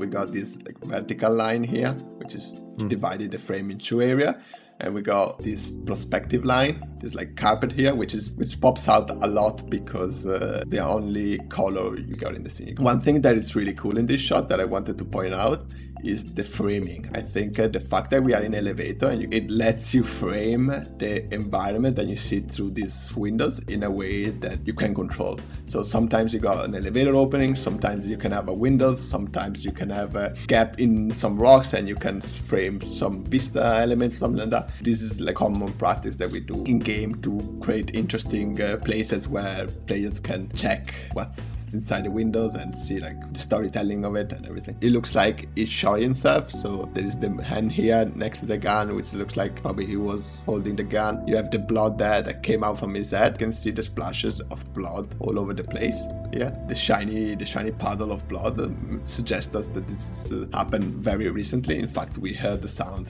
we got this like vertical line here, which is divided the frame in two areas. And we got this perspective line, this like carpet here, which pops out a lot because the only color you got in the scene. One thing that is really cool in this shot that I wanted to point out is the framing. I think the fact that we are in an elevator and it lets you frame the environment that you see through these windows in a way that you can control. So sometimes you got an elevator opening, sometimes you can have a window, sometimes you can have a gap in some rocks and you can frame some vista elements, something like that. This is like common practice that we do in game to create interesting places where players can check what's inside the windows and see like the storytelling of it and everything. It looks like he shot himself, so there is the hand here next to the gun, which looks like probably he was holding the gun. You have the blood there that came out from his head. You can see the splashes of blood all over the place. Yeah, the shiny puddle of blood suggests us that this happened very recently. In fact, we heard the sound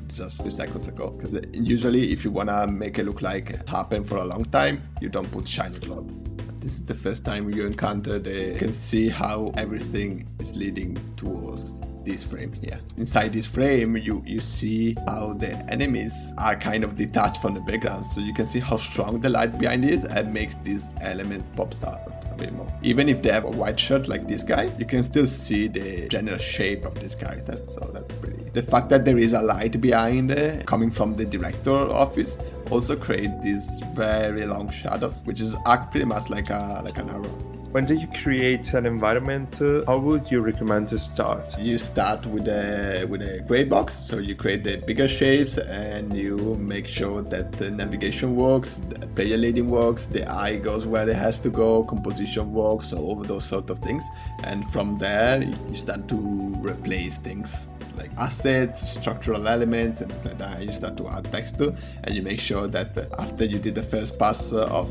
just 2 seconds ago, because usually if you wanna make it look like it happened for a long time, you don't put shiny blood. This is the first time you encounter you can see how everything is leading towards this frame here. Inside this frame, you see how the enemies are kind of detached from the background, so you can see how strong the light behind is and makes these elements pops out a bit more. Even if they have a white shirt like this guy, you can still see the general shape of this character, so that's pretty. The fact that there is a light behind coming from the director office also create these very long shadows, which is act pretty much like an arrow. When you create an environment, how would you recommend to start? You start with a gray box, so you create the bigger shapes and you make sure that the navigation works, the player leading works, the eye goes where it has to go, composition works, so all those sort of things. And from there, you start to replace things like assets, structural elements, and things like that. You start to add texture, and you make sure that after you did the first pass of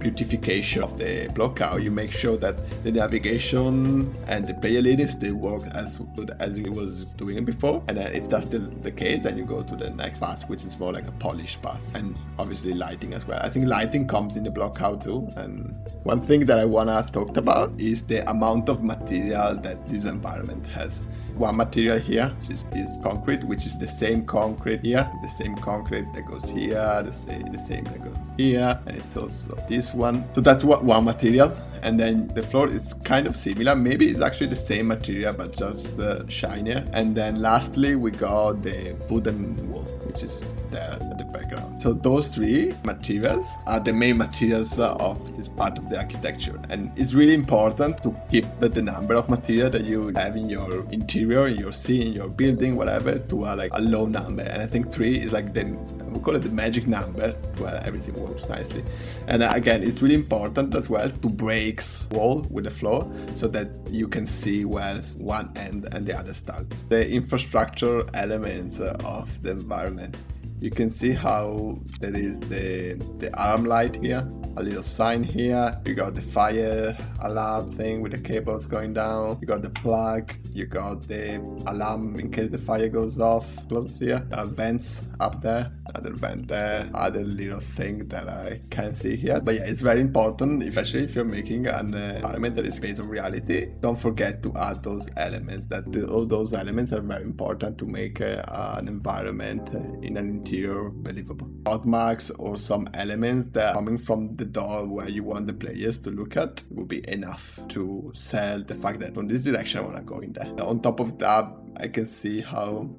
beautification of the blockout, you make sure that the navigation and the player leading still work as good as it was doing it before. And then if that's still the case, then you go to the next pass, which is more like a polished pass, and obviously lighting as well. I think lighting comes in the blockout too. And one thing that I wanna talk about is the amount of material that this environment has. One material here, which is this concrete, which is the same concrete here, the same concrete that goes here, the same that goes here, and it's also this one. So that's one material. And then the floor is kind of similar. Maybe it's actually the same material, but just shinier. And then lastly, we got the wooden wall, which is there at the background. So those three materials are the main materials of this part of the architecture. And it's really important to keep the number of material that you have in your interior, in your scene, in your building, whatever, to like a low number. And I think 3 is like we call it the magic number, where everything works nicely. And again, it's really important as well to break wall with the floor so that you can see where one end and the other starts. The infrastructure elements of the environment. You can see how there is the alarm light here, a little sign here. You got the fire alarm thing with the cables going down. You got the plug. You got the alarm in case the fire goes off. Close here. There are vents up there. Another vent there. Other little thing that I can't see here. But yeah, it's very important, especially if you're making an environment that is based on reality. Don't forget to add those elements. All those elements are very important to make an environment in an interior believable. Dot marks or some elements that are coming from the door where you want the players to look at will be enough to sell the fact that from this direction I want to go in there. On top of that, I can see how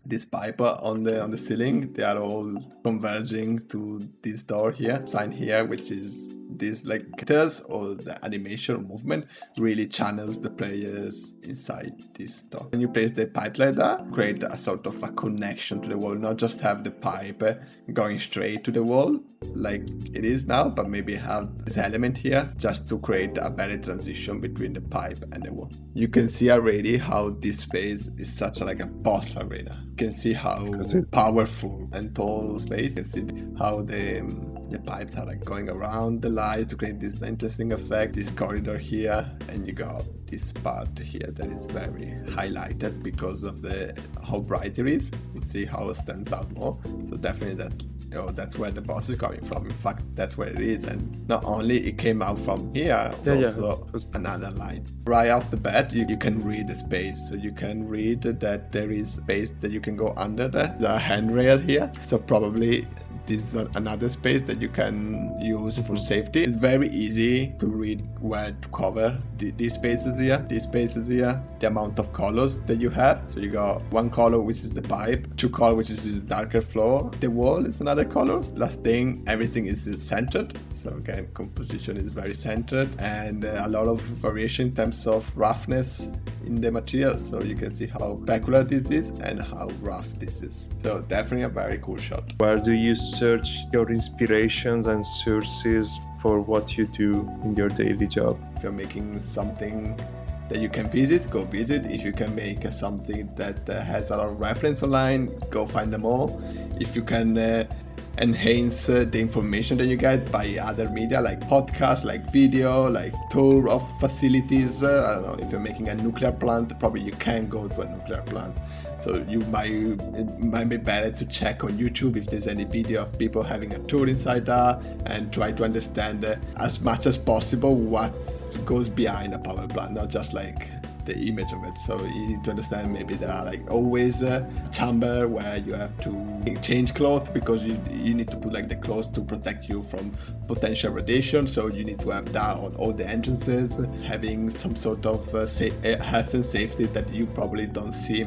this pipe on the ceiling, they are all converging to this door here, sign here, which is this like characters or the animation or movement really channels the players inside this door. When you place the pipe like that, create a sort of a connection to the wall, not just have the pipe going straight to the wall like it is now, but maybe have this element here just to create a better transition between the pipe and the wall. You can see already how this space is such like a boss arena. You can see how powerful and tall space. You can see how the pipes are like going around the lights to create this interesting effect. This corridor here, and you got this part here that is very highlighted because of how bright it is. You see how it stands out more. So definitely that that's where the boss is coming from. In fact, that's where it is. And not only it came out from here, it's also another line. Right off the bat, you can read the space. So you can read that there is space that you can go under the handrail here. So probably this is another space that you can use for safety. It's very easy to read where to cover these spaces here, the amount of colors that you have. So you got one color, which is the pipe, two color, which is the darker floor. The wall is another color. Last thing, everything is centered. So again, composition is very centered, and a lot of variation in terms of roughness in the material. So you can see how specular this is and how rough this is. So definitely a very cool shot. Where do you search your inspirations and sources for what you do in your daily job? If you're making something that you can visit, go visit. If you can make something that has a lot of reference online, go find them all. If you can enhance the information that you get by other media like podcasts, like video, like tour of facilities. I don't know, if you're making a nuclear plant, probably you can go to a nuclear plant. So it might be better to check on YouTube if there's any video of people having a tour inside that, and try to understand as much as possible what goes behind a power plant, not just like the image of it. So you need to understand, maybe there are like always a chamber where you have to change clothes because you need to put like the clothes to protect you from potential radiation. So you need to have that on all the entrances, having some sort of health and safety that you probably don't see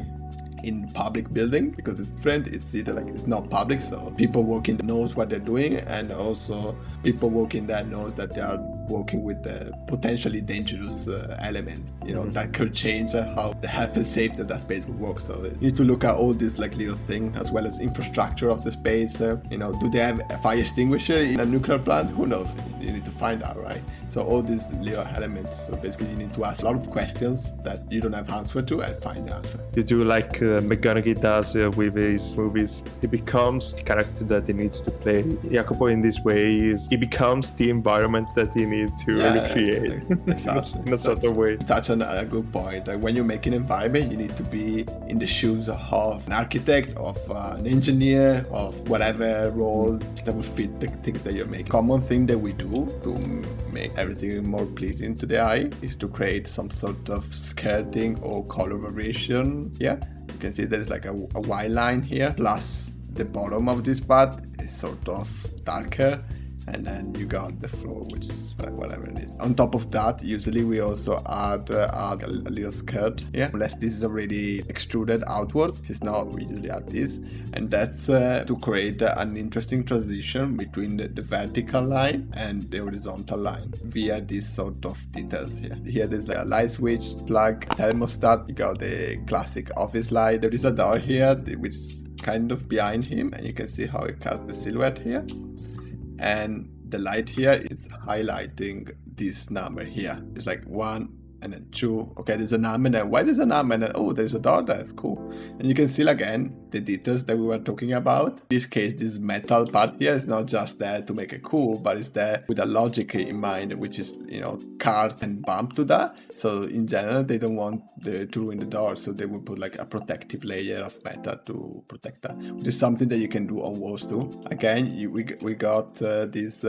in public building, because it's different. It's either like it's not public, so people working knows what they're doing, and also people working there knows that they are working with potentially dangerous elements, that could change how the health and safety of that space will work. So you need to look at all these like little things, as well as infrastructure of the space. Do they have a fire extinguisher in a nuclear plant? Who knows? You need to find out, right? So all these little elements. So basically you need to ask a lot of questions that you don't have answer to, and find the answer. You do like McGonagall does with his movies. He becomes the character that he needs to play. Jacopo in this way he becomes the environment that he needs to recreate in a sort of way. Touch on a good point. Like when you make an environment, you need to be in the shoes of an architect, of an engineer, of whatever role that will fit the things that you're making. Common thing that we do to make everything more pleasing to the eye is to create some sort of skirting or color variation. Yeah, you can see there is like a white line here, plus the bottom of this part is sort of darker, and then you got the floor, which is whatever it is. On top of that, usually we also add a little skirt, unless this is already extruded outwards. If not, we usually add this, and that's to create an interesting transition between the vertical line and the horizontal line via these sort of details here. Here there's like a light switch, plug, thermostat. You got the classic office light. There is a door here which is kind of behind him, and you can see how it casts the silhouette here. And the light here is highlighting this number here. It's like 1 and then 2. Okay, there's a number, and then why there's a number, and then oh, there's a door. That's cool. And you can see again the details that we were talking about. In this case, this metal part here is not just there to make it cool, but it's there with a logic in mind, which is cart and bump to that. So in general, they don't want to ruin the door, so they will put like a protective layer of metal to protect that, which is something that you can do on walls too. Again, we got this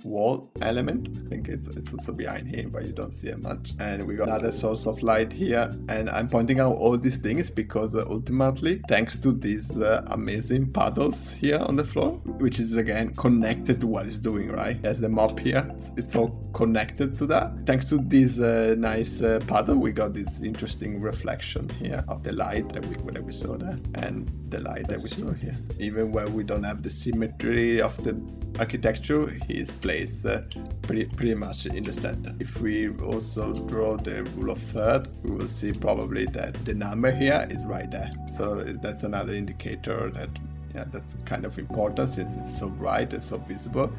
wall element. I think it's also behind him, but you don't see it much. And we got another source of light here, and I'm pointing out all these things because ultimately, thanks to these amazing paddles here on the floor, which is again connected to what it's doing, right? There's the mop here, it's all connected to that. Thanks to this nice paddle, we got this interesting reflection here of the light that we saw there, and the light that we saw here. Even where we don't have the symmetry of the architecture, he is placed pretty much in the center. If we also draw the rule of third, we will see probably that the number here is right there. So that's another indicator that that's kind of important, since it's so bright and so visible.